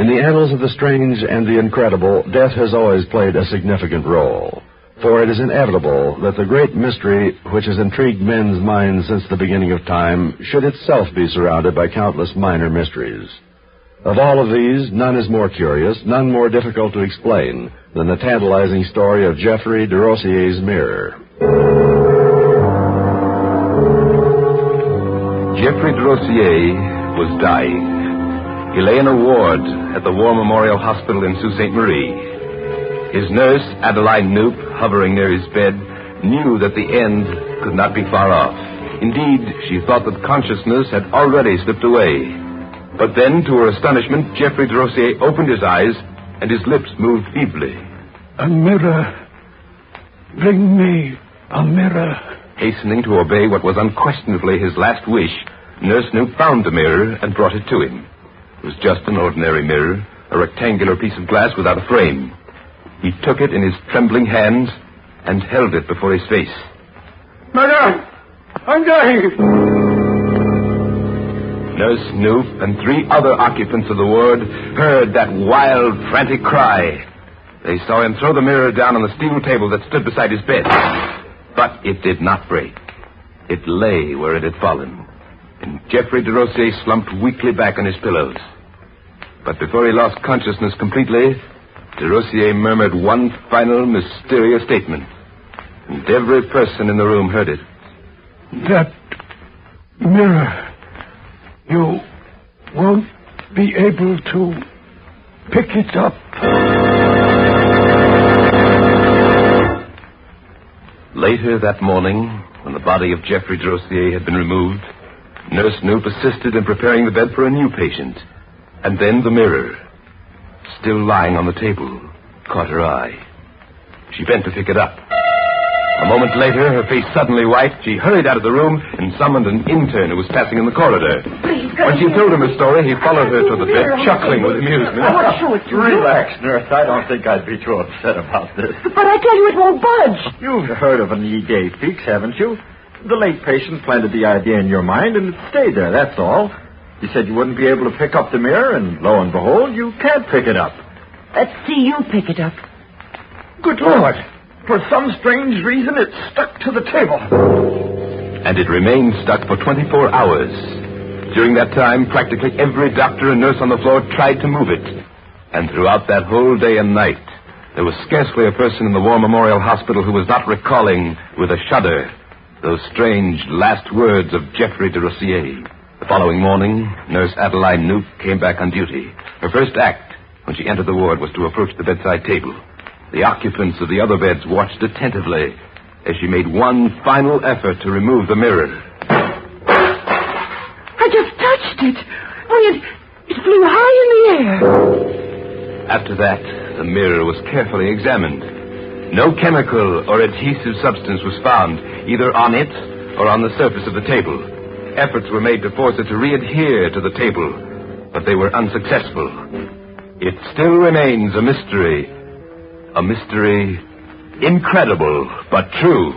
In the annals of the strange and the incredible, death has always played a significant role. For it is inevitable that the great mystery which has intrigued men's minds since the beginning of time should itself be surrounded by countless minor mysteries. Of all of these, none is more curious, none more difficult to explain than the tantalizing story of Geoffrey de Rossier's mirror. Geoffrey de Rossier was dying. He lay in a ward at the War Memorial Hospital in Sault Ste. Marie. His nurse, Adeline Knoop, hovering near his bed, knew that the end could not be far off. Indeed, she thought that consciousness had already slipped away. But then, to her astonishment, Geoffrey de Rossier opened his eyes, and his lips moved feebly. A mirror. Bring me a mirror. Hastening to obey what was unquestionably his last wish, Nurse Knoop found the mirror and brought it to him. It was just an ordinary mirror, a rectangular piece of glass without a frame. He took it in his trembling hands and held it before his face. Madame, I'm dying. Nurse Knoop and 3 other occupants of the ward heard that wild, frantic cry. They saw him throw the mirror down on the steel table that stood beside his bed. But it did not break. It lay where it had fallen, and Geoffrey de Rossier slumped weakly back on his pillows. But before he lost consciousness completely, de Rossier murmured one final mysterious statement, and every person in the room heard it. That mirror. You won't be able to pick it up. Later that morning, when the body of Geoffrey de Rossier had been removed, Nurse Knoop assisted in preparing the bed for a new patient. And then the mirror, still lying on the table, caught her eye. She bent to pick it up. A moment later, her face suddenly white, she hurried out of the room and summoned an intern who was passing in the corridor. Please, when she told him her story, he followed her to the bed, chuckling with amusement. Relax, nurse. I don't think I'd be too upset about this. But I tell you, it won't budge. You've heard of an E-Day fix, haven't you? The late patient planted the idea in your mind, and it stayed there, that's all. You said you wouldn't be able to pick up the mirror, and lo and behold, you can't pick it up. Let's see you pick it up. Good Lord. For some strange reason, it stuck to the table. And it remained stuck for 24 hours. During that time, practically every doctor and nurse on the floor tried to move it. And throughout that whole day and night, there was scarcely a person in the War Memorial Hospital who was not recalling, with a shudder, those strange last words of Geoffrey de Rossier. The following morning, Nurse Adeline Knoop came back on duty. Her first act, when she entered the ward, was to approach the bedside table. The occupants of the other beds watched attentively as she made one final effort to remove the mirror. I just touched it. Why, it flew high in the air. After that, the mirror was carefully examined. No chemical or adhesive substance was found, either on it or on the surface of the table. Efforts were made to force it to readhere to the table, but they were unsuccessful. It still remains a mystery. A mystery incredible but true.